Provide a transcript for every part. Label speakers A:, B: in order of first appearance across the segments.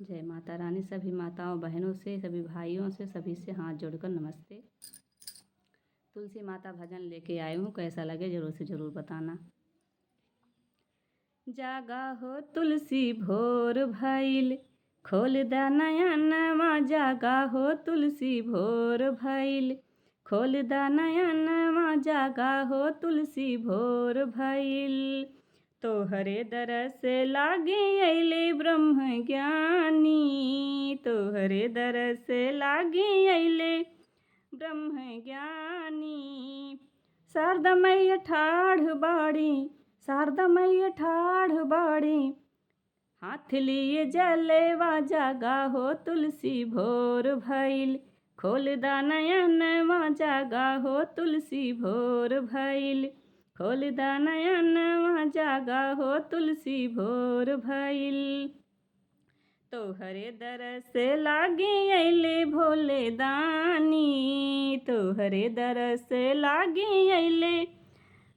A: जय माता रानी। सभी माताओं बहनों से, सभी भाइयों से, सभी से हाथ जोड़कर नमस्ते। तुलसी माता भजन लेके आई हूँ, कैसा लगे ज़रूर से ज़रूर बताना। जागा हो तुलसी भोर भइल, खोल दा नयनवा। जागा हो तुलसी भोर भइल, खोल दा नयनवा। जागा हो तुलसी भोर भइल, तोहरे दरस लागे अइले ब्रह्म ज्ञानी। तोहरे दरस लागे अइले ब्रह्म ज्ञानी। शारदा मैया ठाढ़ बाड़ी, शारदा मैया ठाढ़ बाड़ी, हाथ लिए जलेवा। जागा हो तुलसी भोर भइल, खोल दा नयनवा। जागा हो तुलसी भोर भइल, खोल दा नयनवा। जागा हो तुलसी भोर भइल, तोहरे दरस लागे अइले भोले दानी। तोहरे दरस लागे अइले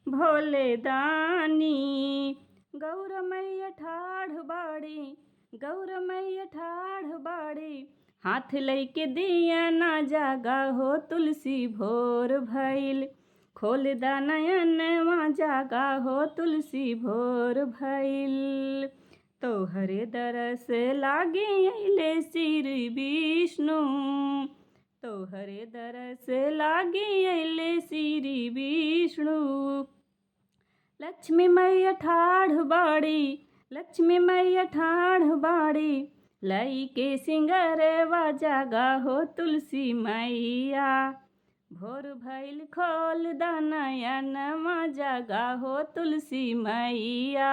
A: भोले दानी। गौर मैया ठाढ़ बाड़ी, गौर मैया ठाढ़ बाड़ी, हाथ लइके दिया ना। जागा हो तुलसी भोर भइल, खोल दा नयनवा। जागा हो तुलसी भोर भइल, तोहरे दरस लागे अइले श्री विष्णु। तोहरे दरस लागे अइले श्री विष्णु। लक्ष्मी मैया ठाढ़ बाड़ी, लक्ष्मी मैया ठाढ़ बाड़ी, लइके सिंगरवा। जागा हो तुलसी मैया, भोर भइल खोल दा नयनवा। जागा हो तुलसी मैया,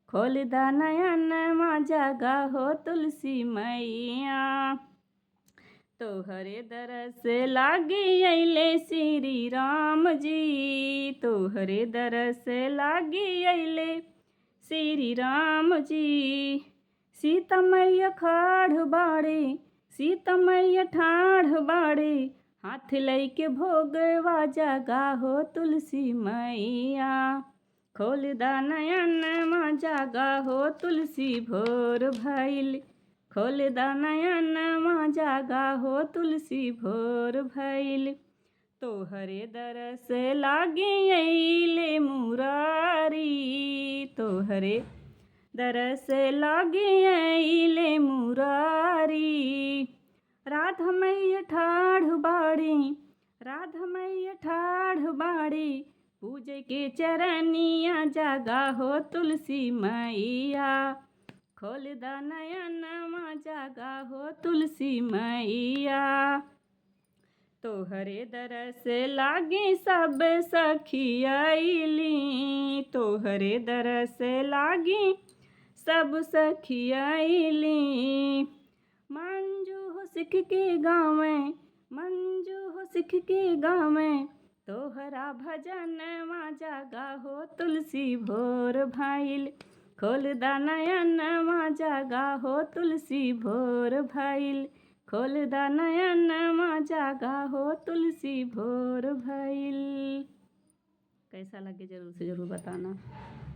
A: खोल दा नयनवा। जागा हो तुलसी मैया, तोहरे दरस लागे अइले श्री राम जी। तोहरे दरस लागे अइले श्री राम जी। सीता मैया खाड़ बाड़ी, सीता मैया ठाढ़ बाड़ी, हाथ लइके भोगवा। जागा हो तुलसी मैया, खोल दा नयनवा। जागा हो तुलसी भोर भइल, खोल दा नयनवा। जागा हो तुलसी भोर भइल, तोहरे दरस लागे अइले मुरारी। तोहरे दरस लागे अइले मुरारी। राधा मैया ठाढ़ बाड़ी, राधा मैया ठाढ़ बाड़ी, पूजे के चरनिया। जागा हो तुलसी मैया, खोल दा नयनवा। जागा हो तुलसी मैया, तोहरे दरस लागे सब सखी अइली। तोहरे दरस लागे सब सखी अइली। मंजू हो सिख के गावे, मंजू हो सिख के गावे, तोहरा भजनवा। जागा हो तुलसी भोर भइल, खोल दा नयनवा। जागा हो तुलसी भोर भइल, खोल दा नयनवा। जागा हो तुलसी भोर भइल। कैसा लगे ज़रूर से ज़रूर बताना।